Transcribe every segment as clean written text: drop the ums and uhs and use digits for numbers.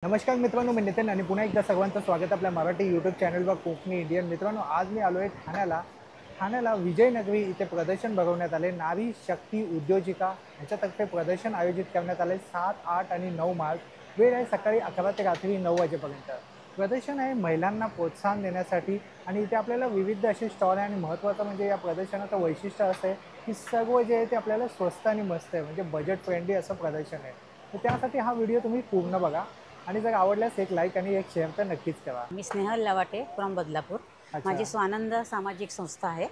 नमस्कार मित्रांनो, मी नितीन आणि पुन्हा एकदा सर्वांचं स्वागत आपल्या मराठी यूट्यूब चॅनलवर कोकणी इंडियन. मित्रांनो, आज मी आलो आहे ठाण्याला विजयनगरी इथे प्रदर्शन भरवण्यात आले. नारी शक्ती उद्योजिका ह्याच्यातर्फे प्रदर्शन आयोजित करण्यात आले 7, 8 आणि 9 मार्च. वेळ आहे सकाळी 11 ते रात्री 9 वाजेपर्यंत. प्रदर्शन आहे महिलांना प्रोत्साहन देण्यासाठी आणि इथे आपल्याला विविध असे स्टॉल आहे. आणि महत्त्वाचं म्हणजे या प्रदर्शनाचं वैशिष्ट्य असं आहे की सर्व जे आहे ते आपल्याला स्वस्त आणि मस्त आहे, म्हणजे बजेट फ्रेंडली असं प्रदर्शन आहे. तर त्यासाठी हा व्हिडिओ तुम्ही पूर्ण बघा आणि जर आवडल्यास एक लाईक आणि एक शेअर तर नक्कीच करा. मी स्नेहल लवाटे फ्रॉम बदलापूर. अच्छा. माझी स्वानंद सामाजिक संस्था आहे,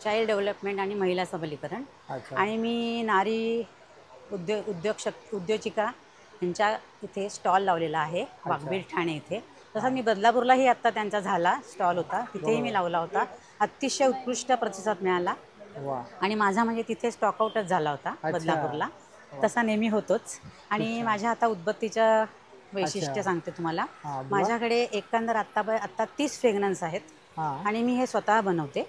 चाइल्ड डेव्हलपमेंट आणि महिला सबलीकरण. अच्छा. आणि मी नारी उद्योजिका यांच्या इथे स्टॉल लावलेला आहे वाघबीर ठाणे इथे. तसं मी बदलापूरलाही आत्ता त्यांचा झाला स्टॉल होता, तिथेही मी लावला होता. अतिशय उत्कृष्ट प्रतिसाद मिळाला आणि माझा म्हणजे तिथे स्टॉकआउटच झाला होता बदलापूरला. तसा नेहमी होतोच. आणि माझ्या आता उदबत्तीच्या वैशिष्ट्य सांगते तुम्हाला. माझ्याकडे एकंदर आत्ता 30 फ्रेग्रन्स आहेत आणि मी हे स्वतः बनवते.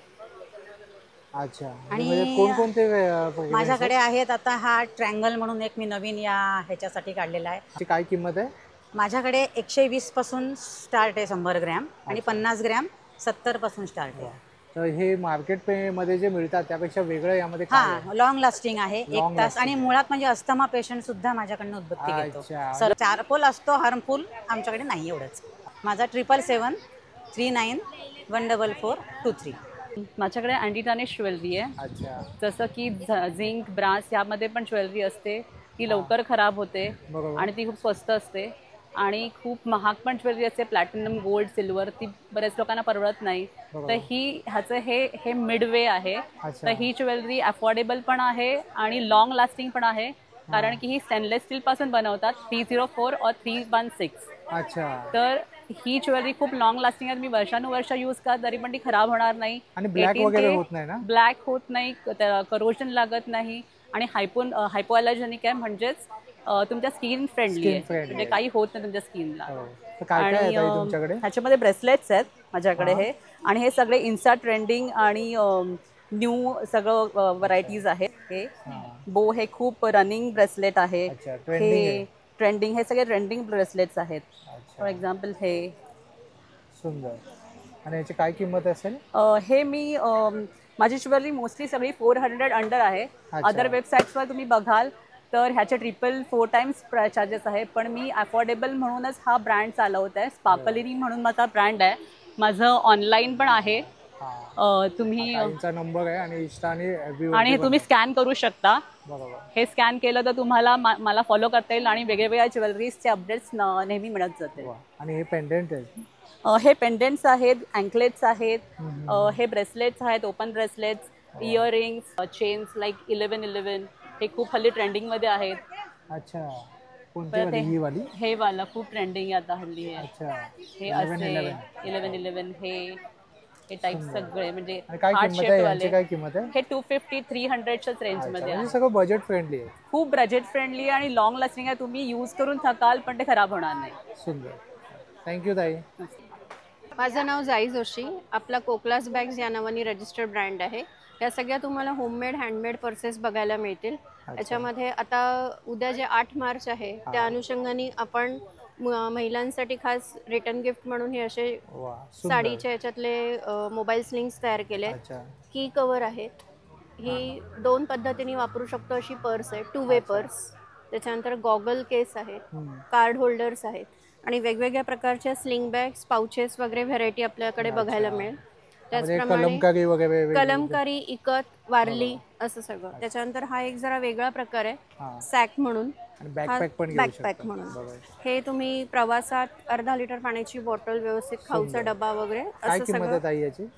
अच्छा. आणि कोणकोणते माझ्याकडे आहेत आता हा ट्रँगल म्हणून एक मी नवीन या ह्याच्यासाठी काढलेला आहे. काय किंमत आहे? माझ्याकडे 120 पासून स्टार्ट आहे 100 ग्रॅम आणि 50 ग्रॅम 70 पासून स्टार्ट आहे. तर हे मार्केट मध्ये जे मिळतात त्यापेक्षा वेगळं यामध्ये हां, लॉंग लास्टिंग आहे, 1 तास. आणि मुळात म्हणजे अस्थमा पेशंट सुद्धा माझ्याकडनं उदबत्ती घेतो. सर चारकोल असतो, हार्मफुल आमच्याकडे नाही एवढंच. माझा 7773914423. माझ्याकडे अँटी टार्निश ज्वेलरी आहे. अच्छा. जसं की झिंक, ब्रास यामध्ये पण ज्वेलरी असते. ती लवकर खराब होते आणि ती खूप स्वस्त असते. आणि खूप महाग पण ज्वेलरी असते, प्लॅटिनम, गोल्ड, सिल्वर. ती बऱ्याच लोकांना परवडत नाही. तर ह्याचं हे मिडवे आहे. तर ही ज्वेलरी अफोर्डेबल पण आहे आणि लॉंग लास्टिंग पण आहे, कारण की ही स्टेनलेस स्टील पासून बनवतात, 304 और 316. अच्छा. तर ही ज्वेलरी खूप लॉंग लास्टिंग आहे. मी वर्षानुवर्ष यूज करत तरी पण ती खराब होणार नाही. आणि ब्लॅक वगैरे होत नाही ना? ब्लॅक होत नाही, करोजन लागत नाही आणि हायपोअलर्जेनिक आहे, म्हणजेच तुमच्या स्किन फ्रेंडली आहे, म्हणजे काही होत नाही तुमच्या स्किनला. आणि ह्याच्यामध्ये ब्रेसलेट्स आहेत माझ्याकडे हे. आणि हे सगळे इन्स्टा ट्रेंडिंग आणि न्यू सगळं व्हरायटीज आहेत. हे हे खूप रनिंग ब्रेसलेट आहे. हे ट्रेंडिंग, हे सगळे ट्रेंडिंग ब्रेसलेट्स आहेत. फॉर एक्झाम्पल हे सुंदर. आणि याची काय किंमत असेल? हे मी माझी ज्वेलरी मोस्टली सगळी 400 अंडर आहे. अदर वेबसाईट्सवर तुम्ही बघाल तर ह्याचे 4 टाइम्स चार्जेस आहे. पण मी अफोर्डेबल म्हणूनच हा ब्रँड चालवत आहे. स्पार्कलिनी म्हणून माझा ब्रँड आहे. माझं ऑनलाईन पण आहे. तुम्ही नंबर आहे आणि इंस्टा आणि तुम्ही स्कॅन करू शकता. हे स्कॅन केलं तर तुम्हाला मला फॉलो करता येईल आणि वेगवेगळ्या ज्वेलरीजचे अपडेट्स नेहमी मिळत जातील. आणि हे पेंडेंट आहे? हे पेंडेंट्स आहेत, अँकलेट्स आहेत, हे ब्रेसलेट्स आहेत, open bracelets, earrings, chains like 1111. हे खूप हल्ली ट्रेंडिंगमध्ये आहेत. अच्छा. हे वाला खूप ट्रेंडिंग आता हल्ली आहे. हे असे 1111 हे टाईप सगळे, म्हणजे हार्ट शेप वाले. हे 250-300च्याच रेंजमध्ये आहे. सगळं बजेट फ्रेंडली आहे, खूप बजेट फ्रेंडली आणि लॉंग लास्टिंग आहे. तुम्ही यूज करून थकाल पण ते खराब होणार नाही. सुंदर. थँक्यू ताई. माझं नाव जाई जोशी. आपला कोकलास बॅग्स या नावाने रजिस्टर्ड ब्रँड आहे. या सगळ्या तुम्हाला होममेड हँडमेड पर्सेस बघायला मिळतील. याच्यामध्ये आता उद्या जे 8 मार्च आहे त्या अनुषंगाने आपण महिलांसाठी खास रिटर्न गिफ्ट म्हणून हे असे साडीच्या याच्यातले मोबाईल स्लिंग्स तयार केले. की कवर आहेत. ही 2 पद्धतीने वापरू शकतो अशी पर्स आहे, 2 वे पर्स. त्याच्यानंतर गॉगल केस आहेत, कार्ड होल्डर्स आहेत आणि वेगवेगळ्या प्रकारच्या स्लिंग बॅग्स, पाउचेस वगैरे व्हरायटी आपल्याकडे बघायला मिळेल. त्याचप्रमाणे कलमकारी, इकत, वारली असं सगळं. त्याच्यानंतर हा एक जरा वेगळा प्रकार आहे, सॅक म्हणून, बॅकपॅक म्हणून. हे तुम्ही प्रवासात अर्धा लिटर पाण्याची बॉटल, व्यवस्थित खाऊचा डबा वगैरे असं सगळं.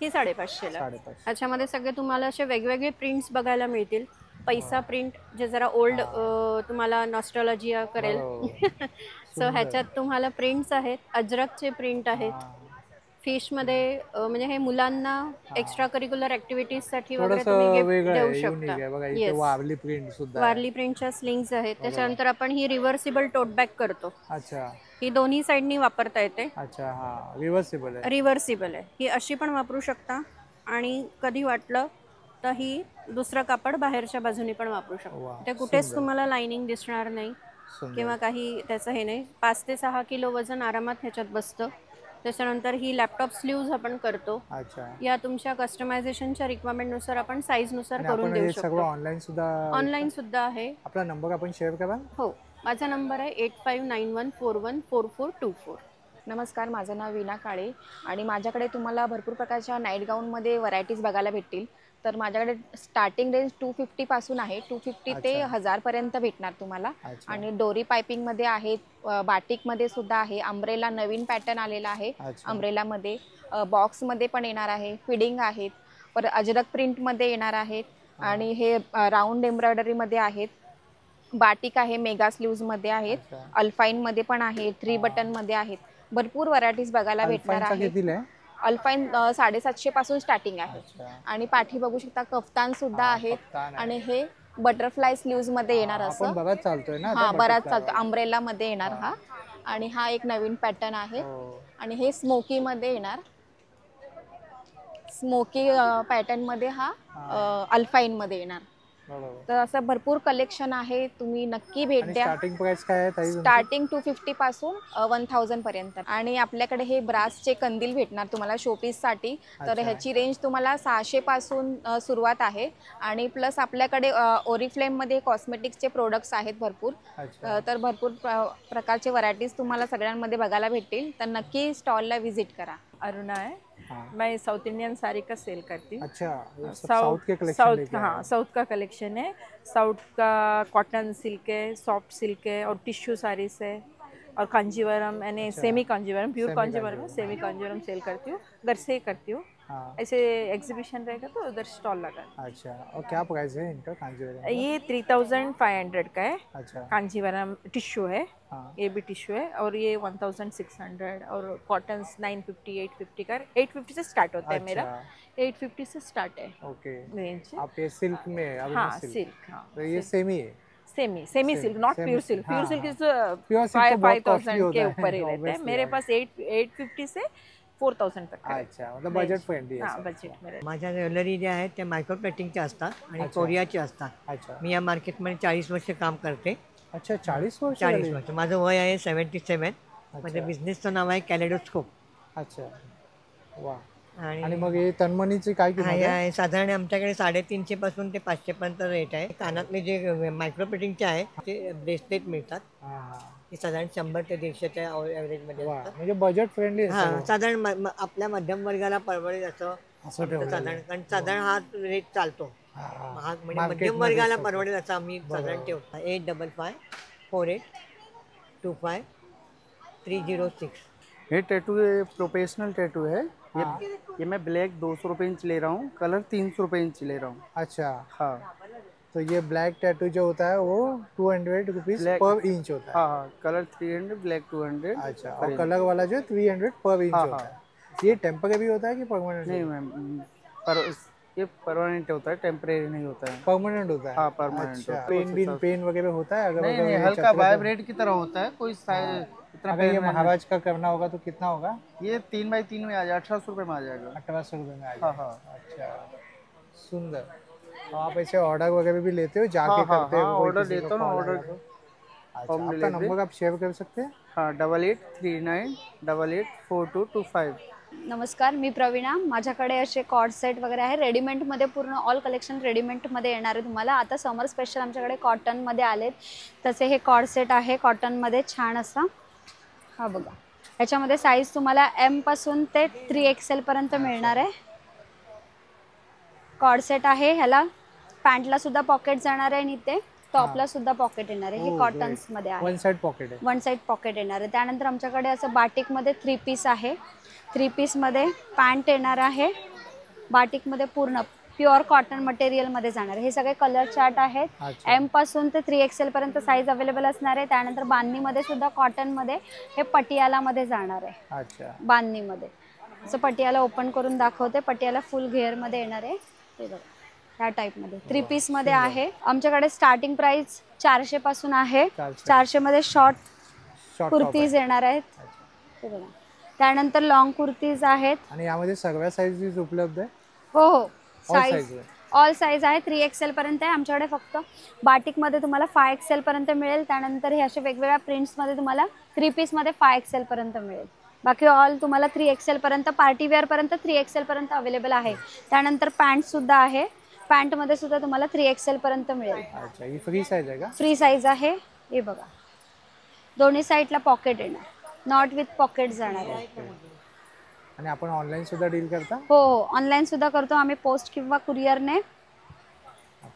ही 550ला. ह्याच्यामध्ये सगळे तुम्हाला असे वेगवेगळे प्रिंट्स बघायला मिळतील. पैसा प्रिंट जे जरा ओल्ड तुम्हाला नॉस्टॅल्जिया करेल. सो ह्याच्यात तुम्हाला प्रिंट्स आहेत, अजरकचे प्रिंट आहेत. फिशमध्ये म्हणजे हे मुलांना एक्स्ट्रा करिक्युलर ॲक्टिव्हिटीजसाठी वगैरे तुम्ही गिफ्ट देऊ शकता. वारली प्रिंटच्या स्लिंग्स आहेत. त्याच्यानंतर आपण ही रिव्हर्सिबल टोट बॅग करतो. ही दोन्ही साईडनी वापरता येते. रिव्हर्सिबल आहे. ही अशी पण वापरू शकता आणि कधी वाटलं तर ही दुसरं कापड बाहेरच्या बाजूने पण वापरू शकतो. ते कुठेच तुम्हाला लाइनिंग दिसणार नाही. किंवा काही त्याचं हे नाही. 5 ते 6 किलो वजन आरामात ह्याच्यात बसतं. त्याच्यानंतर ही लॅपटॉप स्लीव्ज आपण करतो. अच्छा. या तुमच्या कस्टमायझेशनच्या रिक्वायरमेंटनुसार आपण साईजनुसार करून आपण देऊ हे सगळं शकतो. ऑनलाईन सुद्धा ऑनलाईन सुद्धा आहे. आपला नंबर आपण शेअर करा. हो, माझा नंबर आहे 8591414424. नमस्कार, माझं नाव वीणा काळे आणि माझ्याकडे तुम्हाला भरपूर प्रकारच्या नाईट गाऊनमध्ये व्हरायटीज बघायला भेटतील. तर माझ्याकडे स्टार्टिंग रेंज 250 पासून आहे. 250 ते 1000 पर्यंत भेटणार तुम्हाला. आणि डोरी पायपिंगमध्ये आहेत, बाटिकमध्ये सुद्धा आहे, अम्ब्रेला नवीन पॅटर्न आलेला आहे. अम्ब्रेलामध्ये बॉक्समध्ये पण येणार आहे, फिडिंग आहेत, परत अजरक प्रिंटमध्ये येणार आहेत आणि हे राऊंड एम्ब्रॉयडरीमध्ये आहेत. बाटिक आहे, मेगा स्लीव्समध्ये आहेत, अल्फाईनमध्ये पण आहे, 3 बटनमध्ये आहेत. भरपूर व्हरायटीज बघायला भेटणार आहे. अल्फाईन 750 पासून स्टार्टिंग आहे. आणि पाठी बघू शकता कफ्तान सुद्धा आहेत आणि हे बटरफ्लाय स्लीव्स मध्ये येणार असं बराच चालतोय ना. हा, बराच चालतो. अम्ब्रेला मध्ये येणार हा. आणि हा एक नवीन पॅटर्न आहे. आणि हे स्मोकी मध्ये येणार. स्मोकी पॅटर्न मध्ये हा अल्फाईन मध्ये येणार. तर असं भरपूर कलेक्शन आहे, तुम्ही नक्की भेट द्या. स्टार्टिंग प्राइस काय आहे? स्टार्टिंग 250 पासून 1000 पर्यंत. आणि आपल्याकडे हे ब्रासचे कंदील भेटणार तुम्हाला शोपीस साठी. तर ह्याची रेंज तुम्हाला 600 पासून सुरुवात आहे. आणि प्लस आपल्याकडे ओरिफ्लेम मध्ये कॉस्मेटिक्सचे प्रोडक्ट्स आहेत भरपूर. तर भरपूर प्रकारचे व्हरायटीज तुम्हाला सगळ्यांमध्ये बघायला भेटतील. तर नक्की स्टॉलला व्हिजिट करा. अरुणा है। मैं साउथ इंडियन साड़ी का सेल करती हूँ। अच्छा, साउथ के कलेक्शन। हाँ, साउथ का कलेक्शन है। साउथ का कॉटन सिल्क है, सॉफ्ट सिल्क है और टिश्यू साड़ीज है और कांजीवरम यानी semi Kanjivaram, pure Kanjivaram, semi Kanjivaram sale करती हूँ, घर से ही करती हूँ। ऐसे एग्जीबिशन रहेगा तो उधर स्टॉल लगा। अच्छा, और क्या प्राइस है इनका कांजीवरम? ये 3500 का है। अच्छा, कांजीवरम टिश्यू है। ये भी टिश्यू है और ये 1600 और कॉटन 950 850 का 850 से स्टार्ट होता है मेरा। 850 से स्टार्ट है। Okay, range. आप ये सिल्क में? हाँ, सिल्क। हाँ, तो ये सेमी है? Semi silk, not pure silk. Pure silk is 5000 के ऊपर ही रहता है। मेरे पास 850 से 4000 तक। अच्छा, मतलब बजेट फ्रेंडली आहे. हां, बजेट मध्ये. माझ्या ज्वेलरी ज्या आहेत त्या मायक्रो प्लेटिंगचे असतात आणि कोरियाचे असतात. अच्छा, मी या मार्केटमध्ये 40 वर्ष काम करते. अच्छा, 40 वर्ष? 40 वर्ष. माझं वय आहे 77. माझ्या बिझनेसचं नाव आहे कॅलेडोस्कोप. अच्छा, वा. आणि आणि मग हे तन्मणीची काय किंमत आहे? आहे साधारण आमच्याकडे 350 पासून ते 500 पर्यंत रेट आहे. कानातले जे मायक्रो प्लेटिंगचे आहे ते ब्रेसलेट मिळतात. ते साधारण 100 ते 150च्या ॲव्हरेजमध्ये असतात. म्हणजे बजेट फ्रेंडली आहे. हां, साधारण आपल्या मध्यम वर्गाला परवडेल असं साधारण, कारण साधारण हा रेट चालतो. महाग म्हणजे मध्यम वर्गाला परवडेल असं आम्ही साधारण ठेवतो. 8554 4825 306. ये टैटू प्रोफेशनल टैटू है। ये मैं ब्लैक 200 रुपये इंच ले रहा हूँ, कलर 300 रुपये इंच ले रहा हूँ। अच्छा, हाँ, तो ये ब्लैक टैटू जो होता है वो 200 रुपीज पर इंच होता है। हाँ, कलर 300, ब्लैक 200। अच्छा, और कलर वाला जो 300 पर इंच होता है। ये टेम्परेरी होता है कि परमानेंट? नहीं मैम, ये परमानेंट होता है, टेम्परेरी नहीं होता है। परमानेंट होता है? हाँ, परमानेंट। अच्छा, पेन वगैरह होता है? अगर नहीं, हल्का वाइब्रेट की तरह होता है, कोई इतना। अगर ये महाराज का करना होगा तो कितना होगा? ये 3x3 में आ जाएगा, 1800 रुपये में आ जाएगा। 1800 रुपये में आ जाएगा। हाँ। अच्छा, सुंदर। आप ऐसे ऑर्डर वगैरह भी लेते हो जाके? करते हो? ऑर्डर देता हूँ, ऑर्डर। अच्छा, आपका नंबर आप शेयर कर सकते हैं? हाँ, 8839 884225। नमस्कार, मी प्रवीणा. माझ्याकडे असे कॉर्ड सेट वगैरे आहे रेडीमेडमध्ये. पूर्ण ऑल कलेक्शन रेडीमेडमध्ये येणार आहे तुम्हाला. आता समर स्पेशल आमच्याकडे कॉटनमध्ये आलेत. तसे हे कॉर्ड सेट आहे कॉटनमध्ये, छान असा. हा बघा, याच्यामध्ये साईज तुम्हाला M पासून ते 3XL पर्यंत मिळणार आहे. कॉर्ड सेट आहे. ह्याला पॅन्टला सुद्धा पॉकेट जाणार आहे आणि इथे टॉपला सुद्धा पॉकेट येणार आहे. हे कॉटन्स मध्ये आहे. वन साइड पॉकेट आहे. वन साइड पॉकेट येणार आहे. त्यानंतर आमच्याकडे असं बाटिकमध्ये 3 पीस आहे. 3 पीसमध्ये पॅन्ट येणार आहे. बाटिकमध्ये पूर्ण प्युअर कॉटन मटेरियलमध्ये जाणार आहे. हे सगळे कलर चार्ट आहेत. M पासून ते 3XL पर्यंत साईज अवेलेबल असणार आहे. त्यानंतर बांधणीमध्ये सुद्धा कॉटनमध्ये हे पटियालामध्ये जाणार आहे. अच्छा, बांधणीमध्ये असं पटियाला ओपन करून दाखवते. पटियाला फुल घेअरमध्ये येणार आहे. ते बघा, ह्या टाईपमध्ये 3 पीसमध्ये आहे. आमच्याकडे स्टार्टिंग प्राइस 400 पासून आहे. 400 मध्ये शॉर्ट कुर्तीज येणार आहेत. ते बघा, त्यानंतर लॉंग कुर्तीज आहेत. आणि यामध्ये सगळ्या साईजेस उपलब्ध आहे? हो, साईज ऑल साईज आहे, 3XL पर्यंत आहे आमच्याकडे. फक्त बाटिकमध्ये तुम्हाला 5XL पर्यंत मिळेल. त्यानंतर हे असे वेगवेगळ्या प्रिंट्समध्ये तुम्हाला 3 पीसमध्ये 5XL पर्यंत मिळेल. बाकी ऑल तुम्हाला 3XL पर्यंत, पार्टीवेअर पर्यंत 3XL पर्यंत अवेलेबल आहे. त्यानंतर पॅन्टसुद्धा आहे, पॅन्टमध्ये सुद्धा तुम्हाला 3XL पर्यंत मिळेल. अच्छा, ही फ्री साईज आहे का? फ्री साईज आहे. हे बघा, दोन्ही साईडला पॉकेट येणार, नॉट विथ पॉकेट जाणार आहे. आणि आपण ऑनलाईन सुद्धा डील करता? हो, ऑनलाईन सुद्धा करतो आम्ही, पोस्ट किंवा कुरिअरने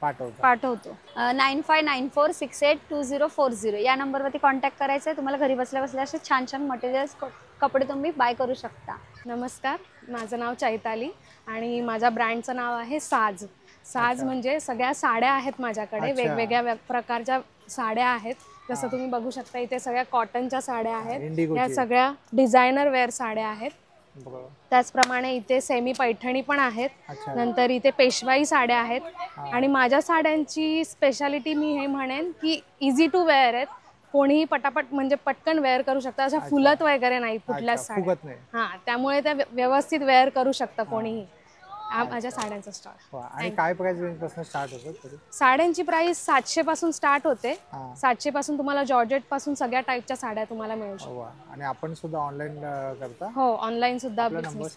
पाठवतो. 9594682040 या नंबरवरती कॉन्टॅक्ट करायचं आहे. तुम्हाला घरी बसल्या बसल्या असे छान छान मटेरियल्स, कपडे तुम्ही बाय करू शकता. नमस्कार, माझं नाव चैताली आणि माझ्या ब्रँडचं नाव आहे साज. साज म्हणजे सगळ्या साड्या आहेत माझ्याकडे, वेगवेगळ्या प्रकारच्या साड्या आहेत. जसं तुम्ही बघू शकता इथे सगळ्या कॉटनच्या साड्या आहेत, या सगळ्या डिझायनर वेअर साड्या आहेत. त्याचप्रमाणे इथे सेमी पैठणी पण आहेत. नंतर इथे पेशवाई साड्या आहेत. आणि माझ्या साड्यांची स्पेशालिटी मी हे म्हणेन की इझी टू वेअर आहेत, कोणीही पटापट म्हणजे पटकन वेअर करू शकता, अशा फुलत वगैरे नाही कुठल्याच साड्या. हां, त्यामुळे त्या व्यवस्थित वेअर करू शकता कोणीही. माझ्या साड्यांचा स्टॉल. आणि काय प्राइस रेंज पासून स्टार्ट होतो? साड्यांची प्राइस 700 पासून स्टार्ट होते. 700 पासून तुम्हाला जॉर्जेट पासून सगळ्या टाईपच्या साड्या तुम्हाला मिळू शकतात. आणि आपण सुद्धा ऑनलाईन करता? हो, ऑनलाईन सुद्धा बिझनेस.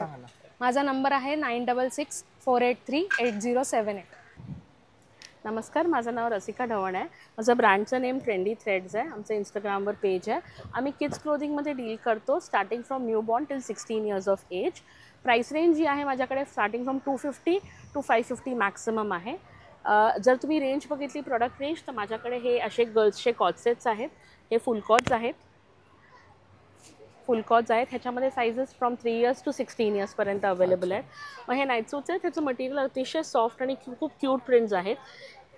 माझा नंबर आहे 9664838078. नमस्कार, माझं नाव रसिका ढवण आहे. माझं ब्रँडचं नेम ट्रेंडी थ्रेड्स आहे. आमचं इंस्टाग्रामवर पेज आहे. आम्ही किड्स क्लोथिंगमध्ये डील करतो, starting from newborn till 16 years of age. Price range जी आहे माझ्याकडे स्टार्टिंग फ्रॉम 250 to 550 मॅक्सिमम आहे. जर तुम्ही रेंज बघितली, प्रोडक्ट रेंज, तर माझ्याकडे हे असे गर्ल्सचे कॉटसेट्स आहेत. हे फुल कॉट्स आहेत. ह्याच्यामध्ये साईजेस फ्रॉम 3 इयर्स टू 16 इयर्सपर्यंत अवेलेबल आहेत. मग हे नाईट सूट्स आहेत. त्याचं मटेरियल अतिशय सॉफ्ट आणि खूप क्यूट प्रिंट्स आहेत.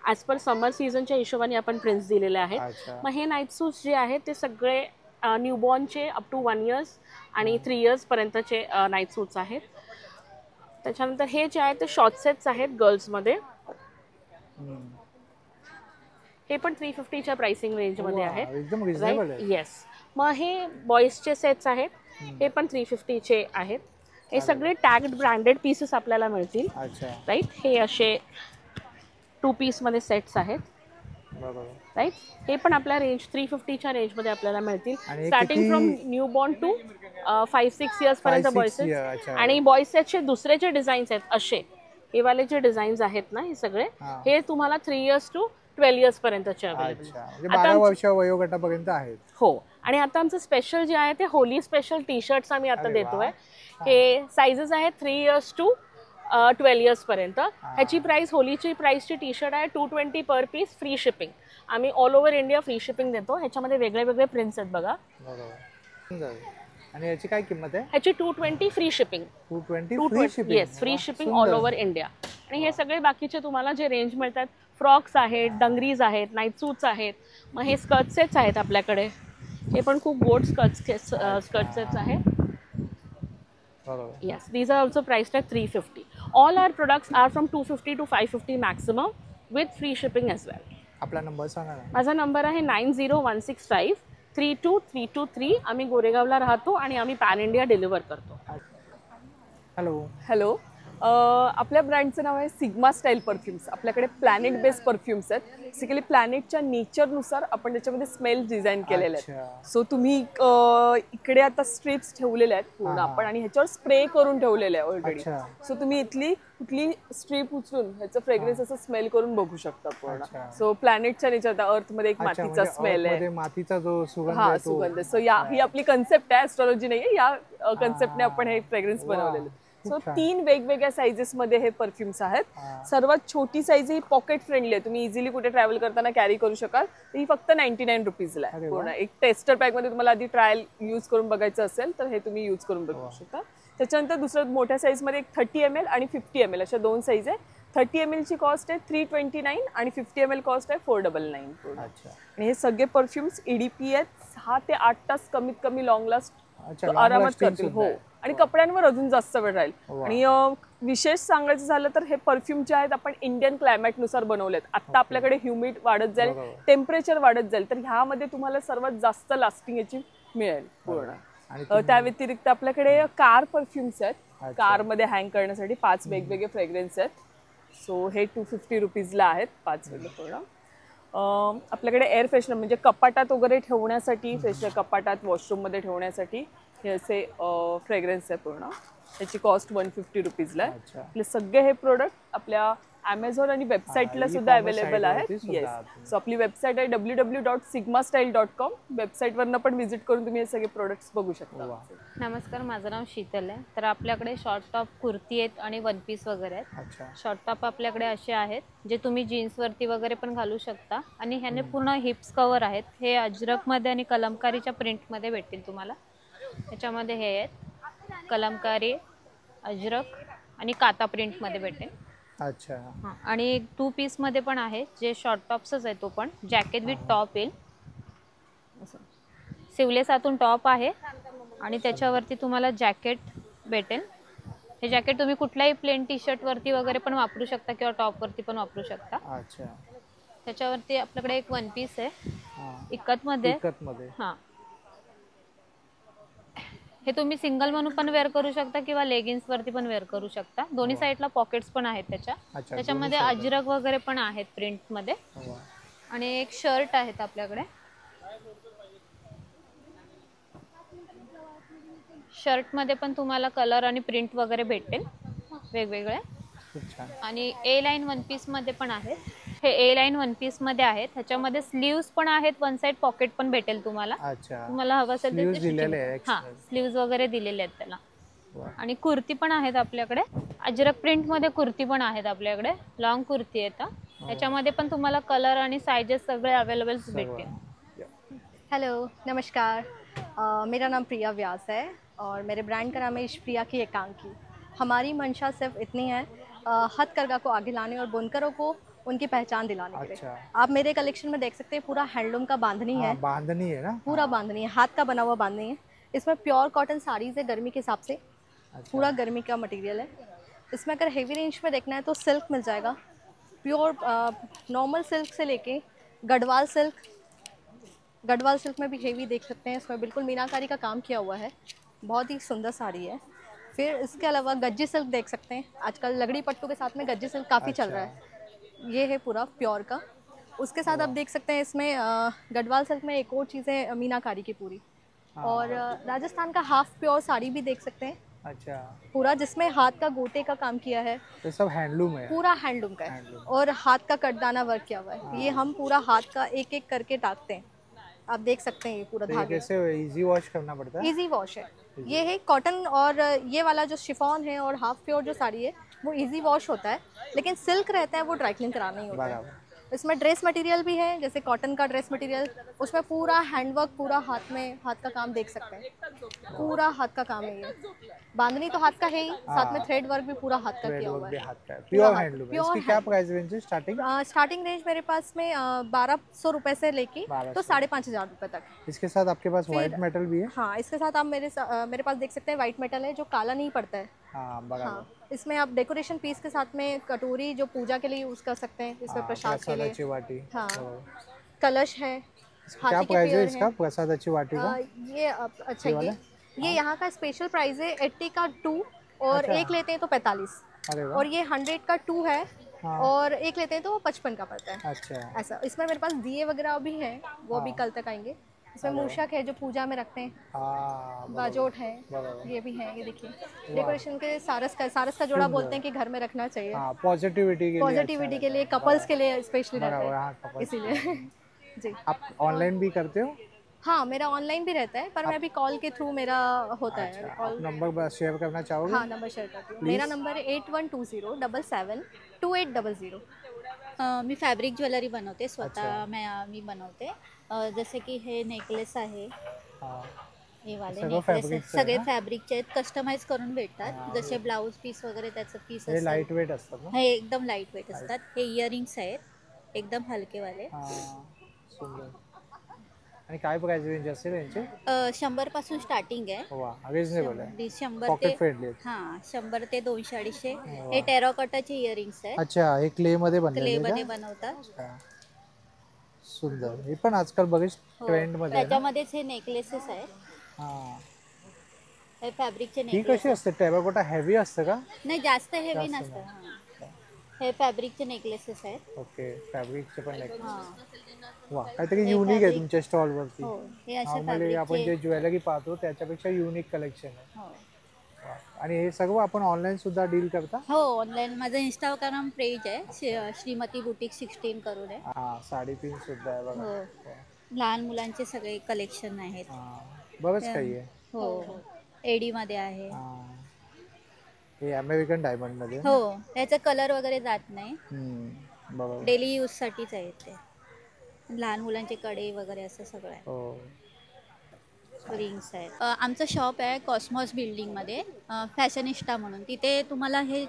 ॲज पर समर सीझनच्या हिशोबाने आपण प्रिंट्स दिलेले आहेत. मग हे नाईट सूट्स जे आहेत ते सगळे न्यूबॉर्नचे अप टू 1 इयर्स आणि 3 इयर्सपर्यंतचे नाईट सूट्स आहेत. त्याच्यानंतर हे जे आहे ते शॉर्ट सेट्स आहेत गर्ल्समध्ये. हे पण 350च्या प्राइसिंग रेंजमध्ये आहेत. येस. मग हे बॉईजचे सेट्स आहेत. हे पण 350चे आहेत. हे सगळे टॅग्ड ब्रँडेड पीसेस आपल्याला मिळतील. राईट. हे असे 2 पीसमध्ये सेट्स आहेत. राईट. हे पण आपल्या रेंज 350च्या रेंजमध्ये आपल्याला मिळतील. स्टार्टिंग फ्रॉम न्यूबॉर्न टू 5-6 इयर्सपर्यंत बॉयसेस. आणि बॉयसेसचे दुसरे जे डिझाईन्स आहेत असे हे वाले जे डिझाईन्स आहेत ना, हे सगळे हे तुम्हाला 3 इयर्स टू 12 इयर्सपर्यंतचे अवेलेबल. 12 वर्ष वयोगटापर्यंत आहेत. हो. आणि आता आमचं स्पेशल जे आहे ते होली स्पेशल टी शर्ट्स आम्ही आता देतोय. हे साईजेस आहेत 3 इयर्स टू 12 इयर्सपर्यंत. ह्याची प्राइस, होलीची प्राइसची टी शर्ट आहे 220 पर पीस, फ्री शिपिंग. आम्ही all over India free shipping देतो. ह्याच्यामध्ये वेगळे वेगळे प्रिंट्स आहेत बघा. आणि याची काय किंमत आहे? ह्याची 220 free shipping. 220 yes, free shipping all over India. आणि हे सगळे बाकीचे तुम्हाला जे रेंज मिळतात, फ्रॉक्स आहेत, डंगरीज आहेत, नाईट सूट्स आहेत. मग हे स्कर्ट सेट्स आहेत आपल्याकडे. हे पण खूप गोड स्कर्ट सेट्स आहेत. Yes, these are also priced at 350. All our products are from 250 to 550 maximum with free shipping as well. आपला नंबर सांगा ना. माझा नंबर आहे 9016532323. आम्ही गोरेगावला राहतो आणि आम्ही पॅन इंडिया डिलिव्हर करतो. हॅलो. आपल्या ब्रँडचं नाव आहे सिग्मा स्टाईल परफ्युम्स. आपल्याकडे प्लॅनेट बेस्ड परफ्युम्स आहेत. बेसिकली प्लॅनेटच्या नेचरनुसार आपण त्याच्यामध्ये स्मेल डिझाईन केलेले आहेत. सो तुम्ही इकडे आता स्ट्रिप्स ठेवलेल्या आहेत पूर्ण आपण, आणि ह्याच्यावर स्प्रे करून ठेवलेले आहे ऑलरेडी. सो तुम्ही इथली कुठली स्ट्रीप उचलून ह्याचं फ्रेग्रन्स असं स्मेल करून बघू शकता पूर्ण. सो प्लॅनेटच्या नेचर, अर्थमध्ये एक मातीचा स्मेल आहे, मातीचा जो सुगंध. हा, सुगंध. सो ही आपली कन्सेप्ट आहे, ॲस्ट्रॉलॉजी नाही आहे. या कन्सेप्टने आपण हे फ्रेग्रन्स बनवलेले. सो 3 वेगवेगळ्या साईजेसमध्ये हे परफ्युम्स आहेत. सर्वात छोटी साईज ही पॉकेट फ्रेंडली आहे, तुम्ही इझिली कुठे ट्रॅव्हल करताना कॅरी करू शकाल. ही फक्त 99 रुपीजला आहे पूर्ण. एक टेस्टर पॅकमध्ये तुम्हाला आधी ट्रायल यूज करून बघायचं असेल तर हे तुम्ही यूज करून बघू शकता. त्याच्यानंतर दुसरं मोठ्या साईजमध्ये एक 30 ml आणि 50 ml अशा 2 साईज आहे. 30 ml ची कॉस्ट आहे 329 आणि 50 ml कॉस्ट आहे 499 पूर्ण. आणि हे सगळे परफ्युम्स EDP आहेत. 6 ते 8 तास कमीत कमी लॉंग लास्ट आरामात करतील. हो. आणि कपड्यांवर अजून जास्त वेळ राहील. आणि विशेष सांगायचं झालं तर हे परफ्यूम जे आहेत आपण इंडियन क्लायमेटनुसार बनवलेत. आता आपल्याकडे ह्युमिड वाढत जाईल, टेम्परेचर वाढत जाईल, तर ह्यामध्ये तुम्हाला सर्वात जास्त लास्टिंग याची मिळेल पूर्ण. त्या व्यतिरिक्त आपल्याकडे कार परफ्युम्स आहेत. कारमध्ये हँग करण्यासाठी 5 वेगवेगळे फ्रेग्रन्स आहेत. सो हे 250 रुपीजला आहेत 5 वेगळे पूर्ण. आपल्याकडे एअर फ्रेशनर म्हणजे कपाटात वगैरे ठेवण्यासाठी, फ्रेशनर कपाटात वॉशरूममध्ये ठेवण्यासाठी हे असे फ्रेग्रन्स आहे पूर्ण. त्याची कॉस्ट 150 रुपीजला आहे. आपले सगळे हे प्रोडक्ट आपल्या Amazon आणि वेबसाईटला सुद्धा अवेलेबल आहेत. येस, सो आपली वेबसाईट आहे www.sigmastyle.com. वेबसाईटवरनं पण व्हिजिट करून तुम्ही हे सगळे प्रोडक्ट्स बघू शकता. नमस्कार, माझं नाव शीतल आहे. तर आपल्याकडे शॉर्ट टॉप कुर्ती आहेत आणि वन पीस वगैरे आहेत. शॉर्ट टॉप आपल्याकडे असे आहेत जे तुम्ही जीन्सवरती वगैरे पण घालू शकता आणि ह्याने पूर्ण हिप्स कवर आहेत. हे अजरकमध्ये आणि कलमकारीच्या प्रिंटमध्ये भेटतील तुम्हाला. ह्याच्यामध्ये हे आहेत कलमकारी, अजरक आणि काता प्रिंटमध्ये भेटेल. अच्छा. आणि 2 पीसमध्ये पण आहे जे शॉर्ट टॉप्सच आहे. तो पण जॅकेट विथ टॉप येईल. सिवलेस आतून टॉप आहे आणि त्याच्यावरती तुम्हाला जॅकेट भेटेल. हे जॅकेट तुम्ही कुठल्याही प्लेन टी शर्ट वरती वगैरे पण वापरू शकता किंवा टॉप वरती पण वापरू शकता. अच्छा. त्याच्यावरती आपल्याकडे एक वन पीस आहे इकत मध्ये. हां, हे तुम्ही सिंगल म्हणून पण वेअर करू शकता किंवा लेगिन्स वरती पण वेअर करू शकता. दोन्ही साईडला पॉकेट्स पण आहेत त्याच्यामध्ये अजरक वगैरे पण आहेत प्रिंट मध्ये. आणि एक शर्ट आहेत आपल्याकडे. शर्ट मध्ये पण तुम्हाला कलर आणि प्रिंट वगैरे भेटेल वेगवेगळे. आणि ए लाईन वन पीस मध्ये पण आहेत. हे ए लाईन वन पीस मध्ये आहेत. ह्याच्यामध्ये स्लीव्स पण आहेत, वन साइड पॉकेट पण भेटेल तुम्हाला. तुम्हाला हवं असेल तर हां, स्लीव्स वगैरे दिलेले आहेत त्याला. आणि कुर्ती पण आहेत आपल्याकडे. अजरक प्रिंट मध्ये कुर्ती पण आहेत आपल्याकडे. लॉंग कुर्ती आहेत. त्याच्यामध्ये पण तुम्हाला कलर आणि साइजेस सगळे अवेलेबल भेटतील. हेलो, नमस्कार. मेरा नाम प्रिया व्यास है और मेरे ब्रांड का नाम है इश्प्रिया की एकांकी. हमारी मंशा सिर्फ इतनी है हथकरघा को आगे लाने और बुनकरों को उनकी पहचान दिलाने के लिए. आप मेरे कलेक्शन में देख सकते हैं पूरा हैंडलूम का बांधनी है. बांधनी है ना? पूरा बांधनी है, हाथ का बना हुआ बांधनी है. इसमें प्योर कॉटन साड़ीज है गर्मी के हिसाब से. पूरा गर्मी का मटेरियल है. इसमें अगर हेवी रेंज में देखना है तो सिल्क मिल जाएगा. प्योर नॉर्मल सिल्क से लेके गढ़वाल सिल्क में भी हेवी देख सकते हैं. इसमें बिल्कुल मीनाकारी का काम किया हुआ है. बहुत ही सुंदर साड़ी है. फिर इसके अलावा गज्जी सिल्क देख सकते हैं. आजकल लगड़ी पट्टू के साथ में गज्जी सिल्क काफ़ी चल रहा है. ये है पूरा प्योर का. उसके साथ आप देख सकते हैं इसमें गढ़वाल सिल्क में एक और चीज़ है मीनाकारी की पूरी. और राजस्थान का हाफ प्योर साड़ी भी देख सकते हैं. अच्छा. पूरा जिसमें हाथ का गोटे का काम किया है. तो सब हैंडलूम है? पूरा हैंडलूम का है. और हाथ का कटदाना वर्क किया हुआ है. ये हम पूरा हाथ का एक एक करके टाकते हैं. आप देख सकते हैं ये पूरा धागा. कैसे इजी वॉश करना पड़ता है? इजी वॉश है. ये है कॉटन. और ये वाला जो शिफॉन है और हाफ प्योर जो साड़ी है वो इजी वॉश होता है. लेकिन सिल्क रहता है वो ड्राई क्लीन कराना ही होता है. इसमें ड्रेस मटेरियल भी है, जैसे कॉटन का ड्रेस मटेरियल. उसमें पूरा हैंडवर्क, पूरा हाथ का काम देख सकते हैं. पूरा हाथ का काम है. ये बांधनी तो हाथ का है ही, साथ में थ्रेड वर्क भी पूरा हाथ का किया हुआ है. Pure handloom. इसकी क्या प्राइस रेंज है स्टार्टिंग? स्टार्टिंग रेंज मेरे पास में 1200 रुपए से लेके तो 5,500 रुपए तक. इसके साथ आपके पास व्हाइट मेटल भी है? हाँ, इसके साथ आप मेरे पास देख सकते हैं व्हाइट मेटल है जो काला नहीं पड़ता है. हाँ, इसमें आप डेकोरेशन पीस के साथ में कटोरी जो पूजा के लिए यूज कर सकते हैं. इसमें प्रसाद के लिए. हाँ, कलश है. क्या प्राइस है इसका प्रसादाची वाटी का? ये अच्छा, ये यहाँ का स्पेशल प्राइस है 80 का 2 और एक लेते हैं तो 45. और ये 100 का 2 है. और एक लेते हैं तो 55 का पड़ता है. अच्छा. ऐसा. इसमें मेरे पास दिए वगैरह भी हैं, वो भी कल तक आएंगे. इसमें मूषक है जो पूजा में रखते हैं. बाजोट है, ये भी है. ये देखिए डेकोरेशन के सारस का जोड़ा बोलते हैं कि घर में रखना चाहिए. पॉजिटिविटी के लिए कपल्स के लिए स्पेशली रहता है, इसीलिए. जी. आप ऑनलाइन भी करते हो? हाँ, मेरा ऑनलाइन भी रहता है, पर मैं अभी कॉल के थ्रू मेरा होता है. आप नंबर शेयर करना चाहोगे? हाँ, नंबर शेअर करते हूँ. मेरा नंबर है 8120772800. मी फॅब्रिक ज्वेलरी बनवते स्वतः. मी बनवते. जसे की हे नेकलेस आहे, हे वाले नेकलेस सगळे फॅब्रिकचे आहेत. कस्टमाइज करून भेटतात. जसे ब्लाऊज पीस वगैरे त्याचं पीस असतं. लाईट वेट असतात ना? हे एकदम लाईट वेट असतात. हे इयरिंग्स आहेत एकदम हलकेवाले. आणि काय प्राइस रेंज असेल यांची? 100 पासून स्टार्टिंग आहे. वाह, रिजनेबल आहे. 100 ते 100 ते 200-250. हे टेराकोटाचे इयरिंग्स आहेत. अच्छा, हे क्ले मध्ये बनवतात. सुंदर. हे पण आजकाल बरेच ट्रेंड मध्ये आहे. त्याच्यामध्येच हे नेकलेसेस आहेत. हे फॅब्रिकचे नेकलेस. ही कशी असते? टेराकोटा हेवी असतं का? नाही, जास्त हेवी नसतं. हे फॅब्रिकचे नेकलेसेस आहेत. ओके, फॅब्रिकचे पण नेकलेस. हां. वा, काहीतरी युनिक आहे तुमच्या स्टॉल वरती. हो, हे असे नॉर्मली आपण जे फॅब्रिकचे. ज्वेलरी पाहतो त्याच्यापेक्षा युनिक कलेक्शन आहे. हो. वा. आणि हे सर्व आपण ऑनलाईन सुद्धा डील करता? हो, ऑनलाईन माझं इंस्टाग्राम पेज आहे, श्रीमती बुटीक 16 करून आहे. हा, साडेतीन सुद्धा आहे बघा. हो. लहान मुलांचे सगळे कलेक्शन आहेत. बरंच काही आहे. हो, एडी मध्ये आहे. हे अमेरिकन डायमंड मध्ये. हो, त्याचा कलर वगैरे जात नाही. बरोबर. डेली यूज साठीच आहे ते. लहान मुलांचे कडे वगैरे असं सगळं आहे. हो. रिंग्स आहेत. आमचं शॉप आहे कॉस्मॉस बिल्डिंग मध्ये, फॅशनिस्टा म्हणून. तिथे तुम्हाला हे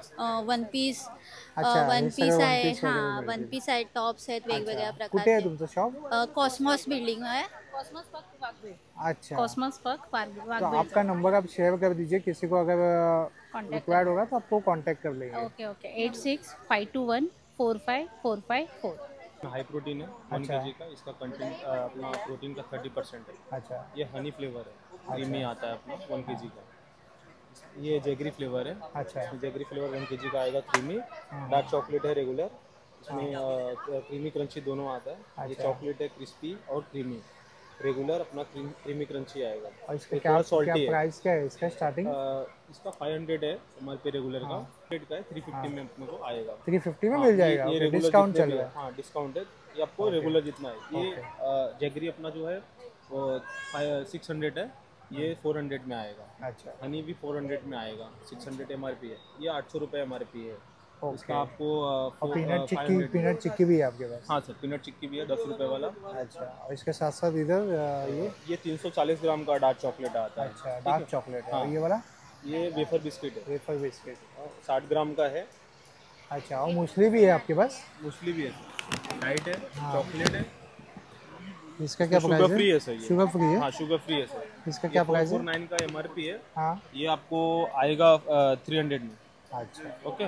वन पीस आहे. हां, वन पीस आहेत, टॉप्स आहेत वेगवेगळ्या प्रकारचे. कुठे आहे तुमचं शॉप? कॉस्मॉस बिल्डिंग है, अच्छा, कॉस्मॉस पक तो आपका नंबर आप शेयर कर दीजिए, किसी को अगर रिक्वायर्ड होगा तो आपको कांटेक्ट कर लेंगे. Okay okay 8652145454. हाई प्रोटीन है 1 kg का. इसका कंटेंट अपना प्रोटीन का 30% है. अच्छा, ये हनी फ्लेवर है, क्रीमी आता है अपना 1 kg का. ये जेगरी फ्लेवर है. अच्छा, जेगरी फ्लेवर 1 kg का आएगा. क्रीमी डार्क चॉकलेट है रेगुलर. इसमें क्रीमी क्रंची दोनों आता है. ये चॉकलेट है क्रिस्पी और क्रीमी. रेगुलर अपना क्रीमी क्रंची आएगा. और इसका क्या प्राइस क्या है इसका स्टार्टिंग? इसका 500 है हमारे पे रेगुलर का. रेट का है 350 में अपने को आएगा. 350 में मिल जाएगा. ये डिस्काउंट चल रहा है. हाँ, डिस्काउंट है. ये आपको रेगुलर जितना है. ये जैगरी अपना जो है वो 600 है. ये 400 में आएगा. अच्छा, हनी भी 400 में आएगा. 600 MRP है. ये 800 रुपये MRP है. इसका आपको पीनट चिक्की भी है आपके पास? हाँ सर, पीनट चिक्की भी है 10 रुपये वाला. अच्छा, और इसके साथ साथ इधर ये 340 ग्राम का डार्क चॉकलेट आता है. अच्छा, डार्क चॉकलेट है. हाँ. ये वाला? ये वेफर बिस्किट है. वेफर बिस्किट 60 ग्राम का है. अच्छा, और मूसली भी है आपके पास? मूसली भी है, लाइट है, चॉकलेट है. इसका क्या प्राइस है? शुगर फ्री है सर. शुगर फ्री है? हाँ, शुगर फ्री है सर. इसका क्या प्राइस है? 449 का MRP है. हाँ, ये आपको आएगा 300 में. अच्छा, ओके.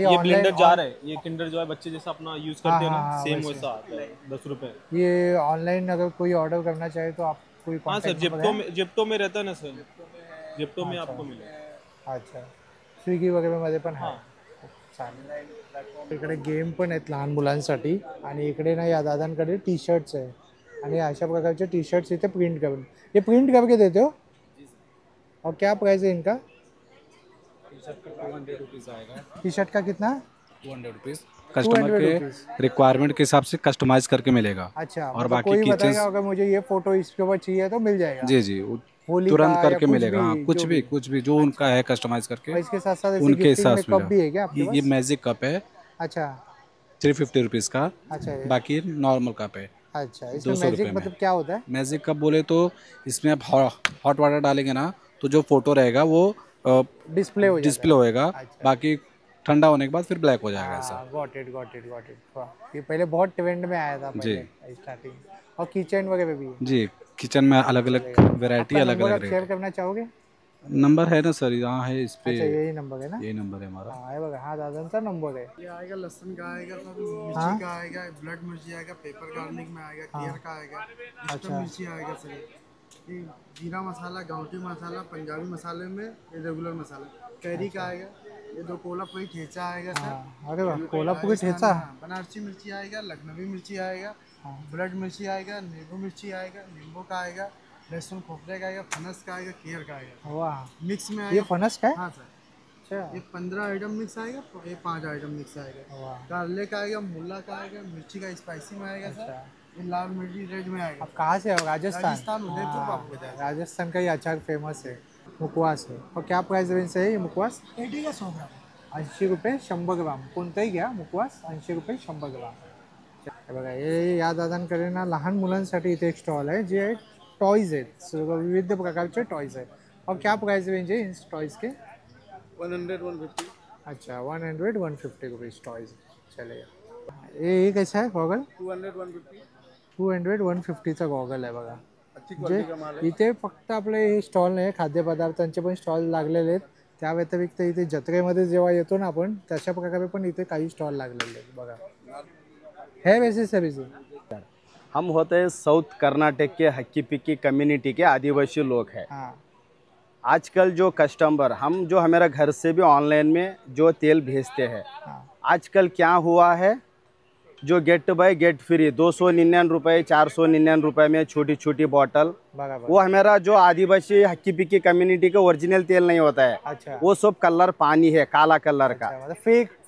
ये ब्लेंडर जार है. ये किंडर जो है बच्चे जैसा अपना यूज करते हैं ना, सेम वैसा आता है. 10 रुपये. ये ऑनलाइन अगर कोई ऑर्डर करना चाहे तो आप कोई? हाँ सर, जिप्टो में रहता है ना सर. जिप्टो में आपको मिलेगा. अच्छा, स्विगी वगैरे मध्ये पण आहे. इकडे गेम पण आहेत लहान मुलांसाठी. आणि इकडे ना या दादांकडे टी शर्ट्स आहे. आणि अशा प्रकारचे टी शर्ट्स इथे प्रिंट करून, ये प्रिंट करके देते हो? और क्या प्राइस है इनका? टी शर्ट का 200 रुपीज़ आएगा. टी शर्ट का कितना? 200 रुपीज़. कस्टमर के रिक्वायरमेंट के हिसाब से कस्टमाइज करके मिलेगा. अच्छा, और बाकी कोई बताएगा अगर मुझे ये फोटो इसके ऊपर चाहिए तो मिल जाएगा? जी जी, तुरंत करके मिलेगा. हाँ, कुछ भी जो उनका है कस्टमाइज करके. इसके साथ साथ उनके हिसाब से कप भी है क्या आपके पास? ये मैजिक कप है. अच्छा, 350 रुपीज़ का. अच्छा, बाकी नॉर्मल कप है. अच्छा, इसमें मैजिक मतलब क्या होता है? मैजिक कप बोले तो इसमें आप हॉट वाटर डालेंगे ना तो जो फोटो रहेगा वो डिस्प्ले होएगा. बाकी ठंडा होने के बाद फिर ब्लैक हो जाएगा. ऐसा. Got it. वाह, ये पहले बहुत ट्रेंड में आया था पहले स्टार्टिंग. और किचन वगैरह भी है? जी, किचन में अलग अलग वेराइटी, अलग अलग शेयर करना चाहोगे? नंबर है ना सर, यहाँ है इस पे. अच्छा, यही नंबर है ना? यही नंबर है हमारा. हाँ, बघा, हा दादांचा नंबर है. ये आएगा लहसुन का आएगा सर, मिर्ची का आएगा, ब्लड मिर्ची आएगा, पेपर गार्लिक में आएगा, केयर का आएगा, अच्छा, मिर्ची आएगा सर. ये जीरा मसाला, गाँवटी मसाला, पंजाबी मसाले में ये रेगुलर मसाला, कैरी का आएगा. ये 2 कोल्हापुरी ठेचा आएगा सर. अरे वाह, कोल्हापुरी ठेचा. बनारसी मिर्ची आएगा, लखनवी मिर्ची आएगा, ब्लड मिर्ची आएगा, नींबू मिर्ची आएगा, नींबू का आएगा, लहसुन खोपरे का आएगा, फनस का आएगा, केयर का आएगा. वाह, मिक्स में ये फनस का है? हाँ सर. अच्छा, ये 15 आइटम मिक्स आएगा, ये 5 आइटम मिक्स आएगा. गार्लिक का आएगा, मुल्ला का आएगा, मिर्ची का स्पाइसी में आएगा सर. ये लाल मिर्ची रेड में आएगा. आप कहाँ से हो? राजस्थान. उदयपुर आपको बताया. राजस्थान का ये अचार फेमस है. मुखवास है. और क्या प्राइस रेंज है ये मुखवास? 80 का 100 ग्राम. 80 रुपये 100 ग्राम. कोणताही घ्या मुखवास, 80 रुपये 100 ग्राम. हे बघा, हे या दादांकडे ना लहान मुलांसाठी इथे एक स्टॉल आहे जे टॉयज आहेत. सर्व विविध प्रकारचे टॉयज आहेत. और क्या प्राइस रेंज है इन टॉयज के? 100-150. अच्छा, 100-150 रुपीज़ टॉयज. चलेगा. ये कैसा है गॉगल? 200-150. 200-150चा गॉगल आहे बघा. अच्छी क्वालिटी का माल है. इथे फक्त आपले हे स्टॉल नाही, खाद्यपदार्थांचे पण स्टॉल लागलेले आहेत. त्या व्यतिरिक्त इथे जत्रेमध्ये जेव्हा येतो ना आपण, तशा प्रकारे पण इथे काही स्टॉल लागलेले आहेत बघा. है वैसे सभी से. हम होते हैं साउथ कर्नाटक के हक्की पिक्की कम्युनिटी के आदिवासी लोग हैं. आजकल जो कस्टमर हम जो हमारा घर से भी ऑनलाइन में जो तेल भेजते हैं, आजकल क्या हुआ है, जो गेट बाय गेट फ्री 299 रुपये 499 रुपये में छोटी छोटी बॉटल, वो हमारा जो आदिवासी हक्की पिक्की कम्युनिटी का ओरिजिनल तेल नहीं होता है। अच्छा। वो सब कलर पानी है, काला कलर का। मतलब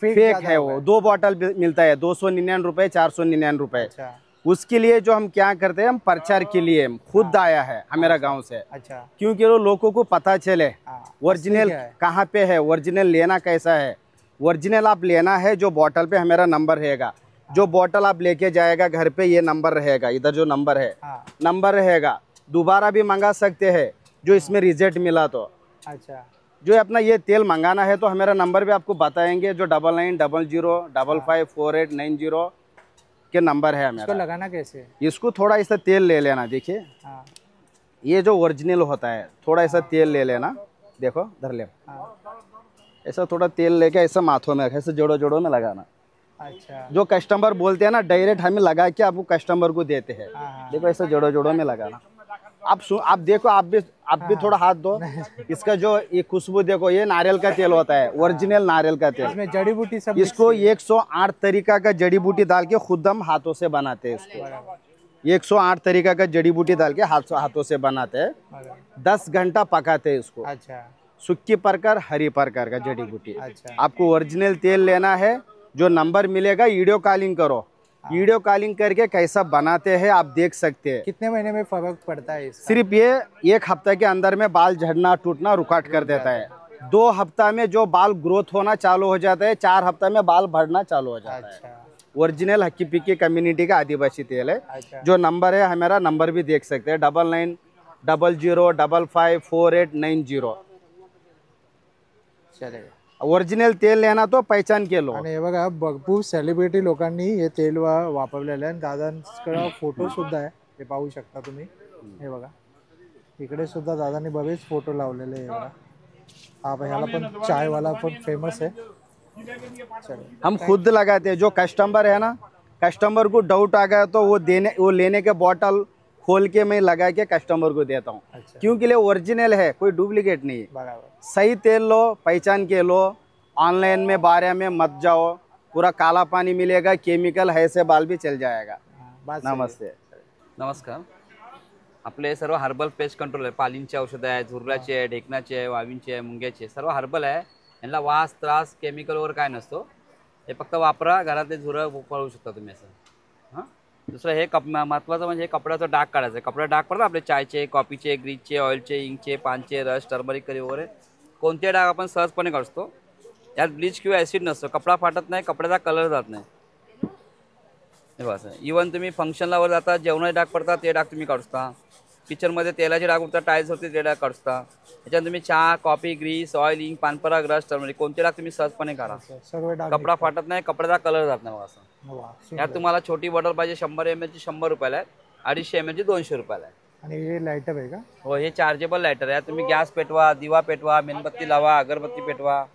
फेक है वो। 2 बॉटल मिलता है 299 रुपये 499 रुपये। उसके लिए जो हम क्या करते हैं, हम प्रचार के लिए खुद आया है हमारा गांव से। अच्छा। क्योंकि वो लोगों को पता चले ओरिजिनल कहाँ पे है, ओरिजिनल लेना कैसा है। ओरिजिनल आप लेना है, जो बॉटल पे हमारा नंबर रहेगा, जो बॉटल आप लेके जाएगा घर पे ये नंबर रहेगा, इधर जो नंबर है नंबर रहेगा, दोबारा भी मंगा सकते हैं जो इसमें रिजल्ट मिला तो। अच्छा। जो अपना ये तेल मंगाना है तो हमारा नंबर भी आपको बताएंगे, जो 9900554890 के नंबर है हमारा। इसको लगाना कैसे? इसको थोड़ा ऐसा तेल ले लेना, देखिए ये जो ओरिजिनल होता है, थोड़ा ऐसा तेल ले लेना, देखो धर ले, ऐसा थोड़ा तेल लेके ऐसा माथों में ऐसे जोड़ों जोड़ों में लगाना। अच्छा। जो कस्टमर बोलते हैं ना, डायरेक्ट हमें लगा के आपको कस्टमर को देते हैं। देखो ऐसा जोड़ों जोड़ों में लगाना। आप देखो, आप भी थोड़ा हाथ दो। इसका जो ये खुशबू देखो, ये नारियल का तेल होता है, ओरिजिनल नारियल का तेल। इसमें जड़ी बूटी सब, इसको 108 तरीका का जड़ी बूटी डाल के खुद हम हाथों से बनाते हैं इसको। 108 तरीका का जड़ी बूटी डाल के हाथों से बनाते हैं। 10 घंटा पकाते हैं इसको। अच्छा। सूखी प्रकार, हरी प्रकार का जड़ी बूटी। अच्छा। आपको ओरिजिनल तेल लेना है, जो नंबर मिलेगा वीडियो कॉलिंग करो। वीडियो कॉलिंग करके कैसा बनाते हैं आप देख सकते हैं। कितने महीने में फर्क पड़ता है इसका? सिर्फ ये 1 हफ्ते के अंदर में बाल झड़ना टूटना रुकावट कर देता है। 2 हफ्ता में जो बाल ग्रोथ होना चालू हो जाता है, 4 हफ्ता में बाल बढ़ना चालू हो जाता है। ओरिजिनल हक्की पिक्की कम्युनिटी का आदिवासी तेल है। जो नंबर है हमारा, नंबर भी देख सकते हैं 9900554890। चलेगा। ओरिजिनल तेल लेना तो पहचान के लो। आणि हे बघा, भरपूर सेलिब्रिटी लोकांनी हे तेल वापरलेलं आहे। दादांकडे फोटो सुद्धा आहे, हे पाहू शकता तुम्ही। हे बघा, इकडे सुद्धा दादांनी बरेच फोटो लावलेले आहे बघा। हा ह्याला पण चाय वाला पण फेमस है। हम खुद लगाते हैं। जो कस्टमर है ना, कस्टमर को डाउट आ गया तो वो लेने के बॉटल खोल के मैं लगा के कस्टमर को देता हूँ। अच्छा। क्योंकि ओरिजिनल है, कोई डुप्लीकेट नहीं है। सही तेल लो, पहचान के लो। ऑनलाइन में बारे में मत जाओ, पूरा काला पानी मिलेगा, केमिकल है से बाल भी चल जाएगा। नमस्ते। नमस्कार। आपले सर्व हर्बल पेस्ट कंट्रोल आहे। पालींची औषधं आहे, झुरळाची आहे, ढेकणाची आहे, वावींची आहे, मुंग्याची आहे, सर्व हर्बल आहे। यांना वास त्रास केमिकल वगैरे काय नसतो। हे फक्त वापरा, घरातले झुरळ पळवू शकता तुम्ही असं। हां, दुसरं हे महत्त्वाचं म्हणजे हे कपड्याचा डाग काढायचं आहे। कपडा डाग पडतात आपले चायचे, कॉफीचे, ग्रीजचे, ऑइलचे, इंकचे, पानचे, रस, टर्मरिक करी वगैरे कोणते डाग आपण सहजपणे काढतो। यात ब्लीच किंवा ॲसिड नसतं, कपडा फाटत नाही, कपड्याचा कलर जात नाही। हे बस, इवन तुम्ही फंक्शनला वर जाता, जेवणाचे डाग पडतात ते डाग तुम्ही काढता। किचनमध्ये तेलाचे डाग उठतात, टाईल्सवरती ते डाग काढता। त्याच्यात तुम्ही चहा, कॉफी, ग्रीस, ऑइल, इंक, पानपराग, रस, टर्मरिक कोणते डाग तुम्ही सहजपणे काढा। कपडा फाटत नाही, कपड्याचा कलर जात नाही। असं यात तुम्हाला छोटी बॉटल पाहिजे 100 ml ची 100 रुपयाला आहे, 250 ml ची 200 रुपयाला आहे। आणि हे लाइटर आहे का? हो, हे चार्जेबल लाइटर आहे। तुम्ही गॅस पेटवा, दिवा पेटवा, मेणबत्ती लावा, अगरबत्ती पेटवा,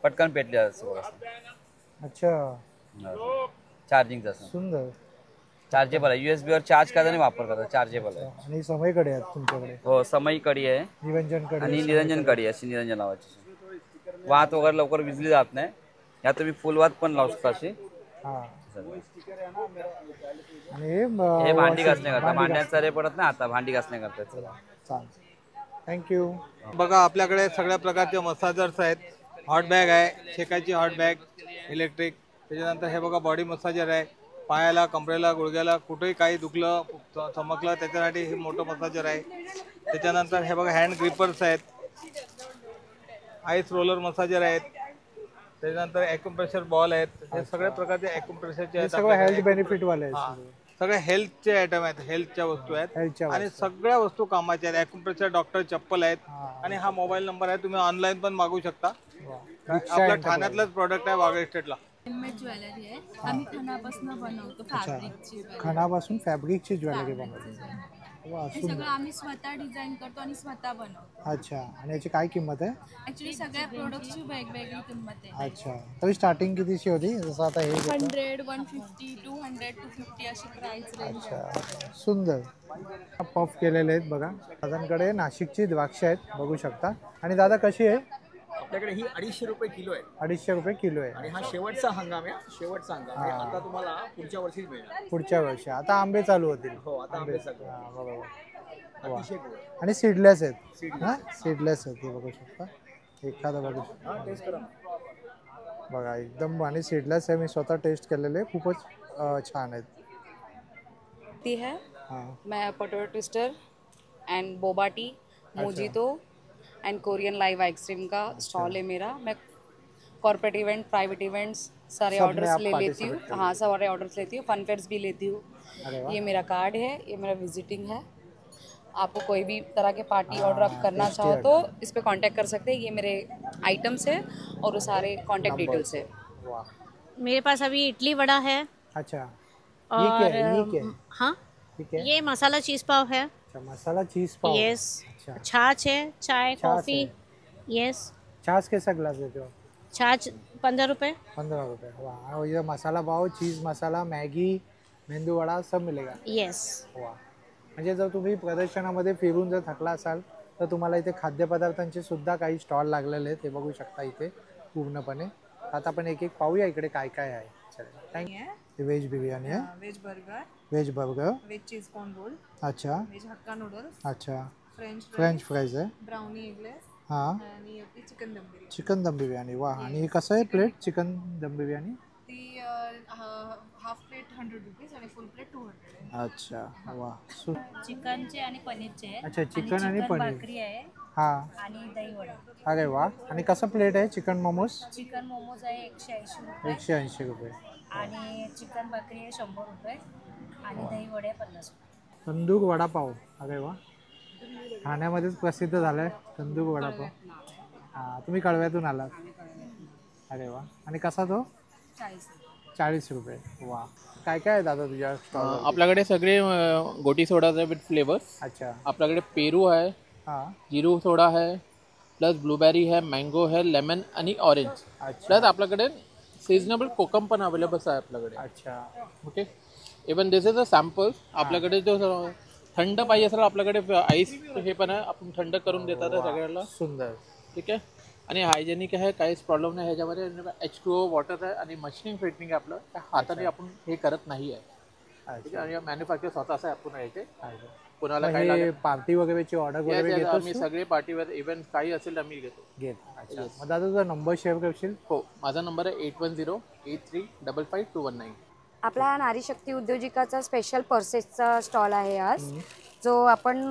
पटकन पेटले असं। अच्छा, चार्जिंगचं सुंदर। चार्जेबल आहे, USB वर चार्ज करताना वापर करता, चार्जेबल आहे। आणि समय कडी आहे तुमच्याकडे? हो, समय कडी आहे, निरंजन कडी आणि निरंजन कडी आहे, अशी निरंजन लावायची। वात वगैरे लवकर विजली जात नाही। या तुम्ही फुल वात पण लावू शकता अशी। आणि हे भांडी घासण्याकरता, भांड्यांचा रे पडत नाही आता, भांडी घासण्याकरता। थँक्यू। बघा, आपल्याकडे सगळ्या प्रकारचे मसाजर्स आहेत। हॉट बॅग आहे, शेकायची हॉट बॅग इलेक्ट्रिक। त्याच्यानंतर हे बघा बॉडी मसाजर आहे, पायाला, कमरेला, गुडघ्याला कुठेही काही दुखलं चमकलं त्याच्यासाठी हे मोठं मसाजर आहे। त्याच्यानंतर हे बघा हँड ग्रिपर्स आहेत, आईस रोलर मसाजर आहेत, त्याच्यानंतर ॲक्युप्रेशर बॉल आहेत। हे सगळ्या प्रकारचे ॲक्युप्रेशरचे आहेत, सगळे हेल्थ बेनिफिट वाले आहेत। सगळे हेल्थचे आयटम आहेत, हेल्थच्या वस्तू आहेत आणि सगळ्या वस्तू कामाच्या आहेत। ॲक्युप्रेशर, डॉक्टर चप्पल आहेत आणि हा मोबाईल नंबर आहे, तुम्ही ऑनलाईन पण मागू शकता। आपल्या ठाण्यातलंच प्रोडक्ट आहे, वागळे इस्टेटला। ज्वेलरी आहे, आम्ही खणापासून बनवतो, फॅब्रिकची खणापासून फॅब्रिकची ज्वेलरी बनवतो। हे सगळं आम्ही स्वतः डिझाईन करतो आणि स्वतः बनवतो। अच्छा, आणि याची काय किंमत आहे? ॲक्च्युली सगळ्या प्रोडक्टची वेगवेगळी किंमत आहे। अच्छा, तरी स्टार्टिंग कितीची होती? जसं आता हे 100, 150, 200, 250 अशी प्राइस रेंज आहे। अच्छा, सुंदर। पफ केलेले आहेत बघा। दादांकडे नाशिकची द्राक्ष आहेत, बघू शकता। आणि दादा कशी आहे? आपल्याकडे ही 250 रुपये किलो आहे. 250 रुपये किलो आहे. आणि हा शेवटचा हंगाम आहे, शेवटचा हंगाम आहे. आता तुम्हाला पुढच्या वर्षीच मिळणार. पुढच्या वर्षी आता आंबे चालू होतील. हो, आता आंबे चालू. बरोबर. अतिशय गोड. आणि सीडलेस आहेत. हां, सीडलेस आहेत, हे बघू शकता. एखादा बघू शकता. हां, टेस्ट करा. बघा एकदम आणि सीडलेस आहे. मी स्वतः टेस्ट केलेले, खूपच छान आहेत. ती है हाँ मैं potato twister end boba tea, mojito end Korean live ice cream का स्टॉल है मेरा. मैं कॉर्पोरेट इवेंट, प्राइवेट इवेंट्स सारे ऑर्डर्स ले लेती हूँ. हाँ, सारे ऑर्डर्स लेती हूँ. फन फेयर्स भी लेती हूँ. ये मेरा कार्ड है, ये मेरा विजिटिंग है. आपको कोई भी तरह के पार्टी ऑर्डर आप करना चाहो तो इस पे कांटेक्ट कर सकते हैं. ये मेरे आइटम्स है और वो सारे कांटेक्ट डिटेल्स है. मेरे पास अभी इडली वड़ा है. अच्छा, और ये क्या है? हाँ, ये मसाला चीज पाव है. अच्छा, मसाला चीज पाव. यस. छाछ है, चाय, कॉफी. यस. छाछ कैसा ग्लास देते हो? छाछ 15 रुपये. 15 रुपये. वाह. और ये मसाला पाव, चीज मसाला, मॅगी, मेंदू वडा सब मिलेगा. यस. वाह. म्हणजे जर तुम्ही प्रदर्शनामध्ये फिरून जर थकला असाल तर तुम्हाला इथे खाद्यपदार्थांचे सुद्धा काही स्टॉल लागलेले आहेत, ते बघू शकता इथे पूर्णपणे. आता आपण एक एक पाहूया इकडे काय काय आहे. चला, थँक्यू. व्हेज बिर्याणी आहे, veg burger, veg burger, veg cheese corn roll. अच्छा. Veg hakka noodles. अच्छा. फ्रेंच फ्राईज आहे. Brownie eggless. हां. आणि आपली चिकन दम बिर्याणी. चिकन दम बिर्याणी. वाह. आणि हे कसं आहे प्लेट चिकन दम बिर्याणी? ती हाफ प्लेट 100 रुपीज आणि फुल प्लेट 200 आहे. अच्छा. वाह. चिकनचे आणि पनीरचे आहे. अच्छा, चिकन आणि पनीर. भाकरी आहे. हां. आणि दही वडा. अरे वाह. आणि कसं प्लेट आहे चिकन मोमोज? चिकन मोमोज आहे 180 रुपये. 180 रुपये. आणि चिकन भाकरी आहे 100 रुपये. आणि दही वडे 50 रुपये. तंदूर वडापाव. अरे वा. ठाण्यामध्येच प्रसिद्ध झालं आहे तंदूर वडापाव. हां, तुम्ही कळव्यातून आलात. अरे वा. आणि कसा तो? 40 रुपये. वा. काय काय आहे दादा तुझ्या स्टॉल? आपल्याकडे सगळे गोटी सोडाचे विथ फ्लेवर्स. अच्छा. आपल्याकडे पेरू आहे, हां, जिरू सोडा है, प्लस ब्लूबेरी है, मँगो है, लेमन आणि ऑरेंज. प्लस आपल्याकडे सीजनेबल कोकम पण अवेलेबल आहे आपल्याकडे. अच्छा. Okay. Even this is a sample. आपल्याकडे जो थंड पाहिजे असेल आपल्याकडे आईस हे पण आहे, आपण थंड करून देतात सगळ्याला. सुंदर. ठीक आहे. आणि हायजेनिक आहे, काहीच प्रॉब्लेम नाही ह्याच्यामध्ये. H2O वॉटर आहे आणि मशीनिंग फिटिंग आहे. आपलं हाताने आपण हे करत नाही आहे. ठीक आहे. आणि मॅन्युफॅक्चर स्वतःच आहे आपण यायचे. कोणाला काही पार्टी वगैरेची ऑर्डर वगैरे घेतो आम्ही सगळे पार्टीवर इव्हेंट काही असेल आम्ही घेतो. अच्छा. मग दादा तुझा नंबर शेअर करशील? हो, माझा नंबर आहे 8108355219. आपला हा नारी शक्ती उद्योजिकाचा स्पेशल पर्सेसचा स्टॉल आहे आज. जो आपण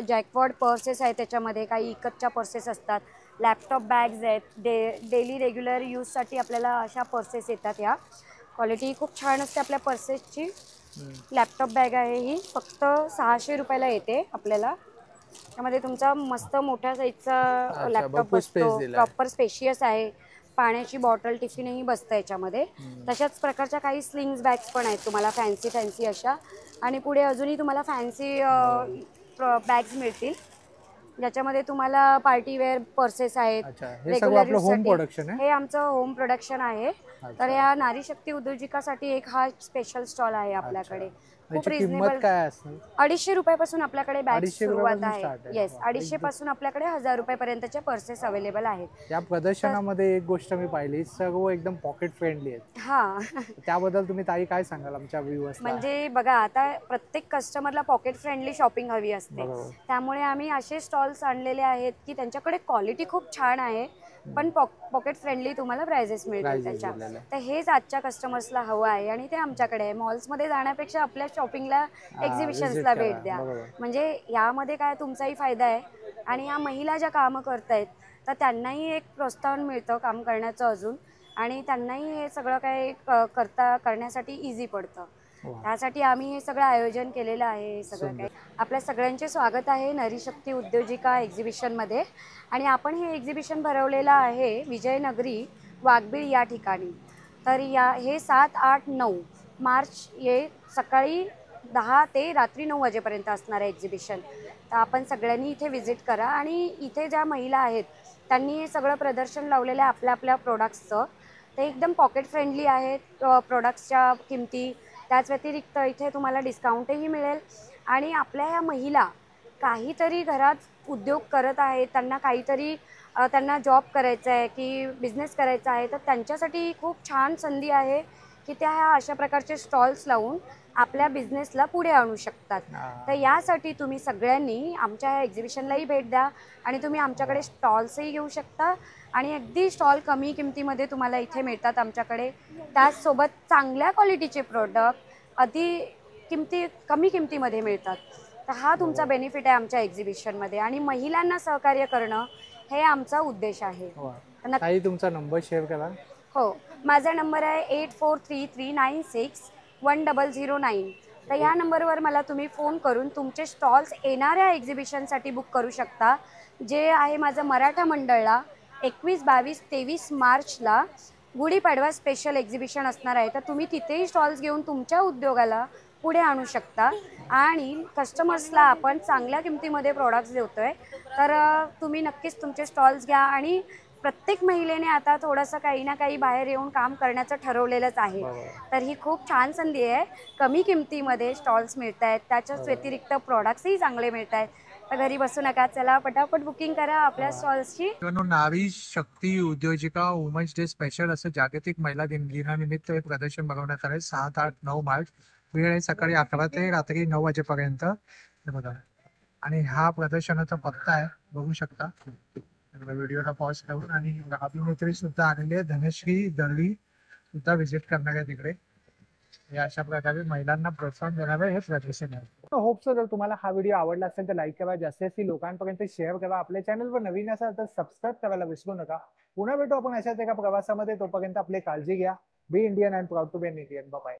जॅकपॉट पर्सेस आहे, त्याच्यामध्ये काही इकतच्या पर्सेस असतात, लॅपटॉप बॅग्स आहेत, डेली रेग्युलर यूजसाठी आपल्याला अशा पर्सेस येतात. या क्वालिटी खूप छान असते आपल्या पर्सेसची. लॅपटॉप बॅग आहे ही, फक्त 600 रुपयाला येते आपल्याला. त्यामध्ये तुमचा मस्त मोठ्या साईजचा लॅपटॉप असतो, प्रॉपर स्पेशियस आहे. पाण्याची बॉटल, टिफिनही बसतं याच्यामध्ये. तशाच प्रकारच्या काही स्लिंग्स बॅग्स पण आहेत तुम्हाला, फॅन्सी अशा. आणि पुढे अजूनही तुम्हाला फॅन्सी बॅग्स मिळतील, ज्याच्यामध्ये तुम्हाला पार्टीवेअर पर्सेस आहेत. रेग्युलर यूजसाठी हे आमचं होम प्रोडक्शन आहे. तर या नारी शक्ती उद्योजिकासाठी एक हा स्पेशल स्टॉल आहे आपल्याकडे. खूप रिजनेबल. 250 रुपयापासून आपल्याकडे बॅग सुरुवात आहे. येस, 250 पासून आपल्याकडे 1000 रुपयापर्यंतचे पर्सेस अवेलेबल आहेत. या प्रदर्शनामध्ये एक गोष्ट मी पाहिली, सर्व एकदम पॉकेट फ्रेंडली आहेत. हा, त्याबद्दल तुम्ही ताई काय सांगाल आमच्या व्ह्यूअर्सला? म्हणजे बघा, आता प्रत्येक कस्टमरला पॉकेट फ्रेंडली शॉपिंग हवी असते. त्यामुळे आम्ही असे स्टॉल्स आणलेले आहेत की त्यांच्याकडे क्वालिटी खूप छान आहे, पण पॉकेट फ्रेंडली तुम्हाला प्राइजेस मिळतील त्याच्या. तर हेच आजच्या कस्टमर्सला हवं आहे आणि ते आमच्याकडे आहे. मॉल्समध्ये जाण्यापेक्षा आपल्या शॉपिंगला, एक्झिबिशन्सला भेट द्या. म्हणजे यामध्ये काय तुमचाही फायदा आहे आणि या महिला ज्या कामं करतायत तर त्यांनाही एक प्रोत्साहन मिळतं काम करण्याचं अजून, आणि त्यांनाही हे सगळं काय करण्यासाठी इझी पडतं. त्यासाठी आम्ही हे सगळं आयोजन केलेलं आहे. हे सगळं काही आपल्या सगळ्यांचे स्वागत आहे नारी शक्ती उद्योजिका एक्झिबिशनमध्ये. आणि आपण हे एक्झिबिशन भरवलेलं आहे विजयनगरी वाघबीळ या ठिकाणी. तर हे 7, 8, 9 मार्च हे सकाळी 10 ते रात्री 9 वाजेपर्यंत असणार आहे एक्झिबिशन. तर आपण सगळ्यांनी इथे व्हिजिट करा. आणि इथे ज्या महिला आहेत त्यांनी हे सगळं प्रदर्शन लावलेलं आहे आपल्या आपल्या प्रोडक्ट्सचं. ते एकदम पॉकेट फ्रेंडली आहेत प्रोडक्ट्सच्या किमती. त्याच व्यतिरिक्त इथे तुम्हाला डिस्काउंटही मिळेल. आणि आपल्या या महिला काहीतरी घरात उद्योग करत आहेत, त्यांना काहीतरी त्यांना जॉब करायचा आहे की बिझनेस करायचा आहे, तर त्यांच्यासाठी खूप छान संधी आहे की त्या ह्या अशा प्रकारचे स्टॉल्स लावून आपल्या बिझनेसला पुढे आणू शकतात. तर यासाठी तुम्ही सगळ्यांनी आमच्या ह्या एक्झिबिशनलाही भेट द्या आणि तुम्ही आमच्याकडे स्टॉल्सही घेऊ शकता आणि अगदी स्टॉल कमी किमतीमध्ये तुम्हाला इथे मिळतात आमच्याकडे. त्याचसोबत चांगल्या क्वालिटीचे प्रोडक्ट कमी किमतीमध्ये मिळतात. तर हा तुमचा बेनिफिट आहे आमच्या एक्झिबिशनमध्ये आणि महिलांना सहकार्य करणं हे आमचा उद्देश आहे. ताई तुमचा नंबर शेअर करा. हो, माझा नंबर आहे 8433961009. तर ह्या नंबरवर मला तुम्ही फोन करून तुमचे स्टॉल्स येणाऱ्या एक्झिबिशनसाठी बुक करू शकता, जे आहे माझं मराठा मंडळला 21, 22, 23 मार्चला गुढीपाडवा स्पेशल एक्झिबिशन असणार आहे. तर तुम्ही तिथेही स्टॉल्स घेऊन तुमच्या उद्योगाला पुढे आणू शकता आणि कस्टमर्सला आपण चांगल्या किमतीमध्ये प्रॉडक्ट्स देतोय. तर तुम्ही नक्कीच तुमचे स्टॉल्स घ्या आणि प्रत्येक महिलेने आता थोडंसं काही ना काही बाहेर येऊन काम करण्याचं ठरवलेलंच आहे. तर ही खूप छान संधी आहे. कमी किमतीमध्ये स्टॉल्स मिळत आहेत, त्याच्याच व्यतिरिक्त प्रॉडक्ट्सही चांगले मिळत आहेत. तर घरी बसू नका, चला पटापट बुकिंग करा आपल्या स्टॉल्सची. नारी शक्ती उद्योजिका वुमन्स डे स्पेशल असं जागतिक महिला दिनानिमित्त हे प्रदर्शन भरवण्यात आले. 7, 8, 9 मार्च. वेळ आहे सकाळी 11 ते रात्री 9 वाजेपर्यंत. बघा, आणि हा प्रदर्शनाचा पत्ता आहे, बघू शकता व्हिडिओला पॉज करून. आणि अभिनेत्री सुद्धा आलेली आहे, धनश्री दळवी सुद्धा व्हिजिट करणार आहे तिकडे. हे अशा प्रकारे महिलांना प्रोत्साहन देणारं हे प्रदर्शन आहे. होप सो जर तुम्हाला हा व्हिडिओ आवडला असेल तर लाईक करा, जास्तीत लोकांपर्यंत शेअर करा. आपल्या चॅनलवर नवीन असाल तर सबस्क्राईब करायला विसरू नका. पुन्हा भेटू आपण अशाच एका प्रवासामध्ये. तोपर्यंत आपली काळजी घ्या. Be Indian and proud to be an Indian. Bye.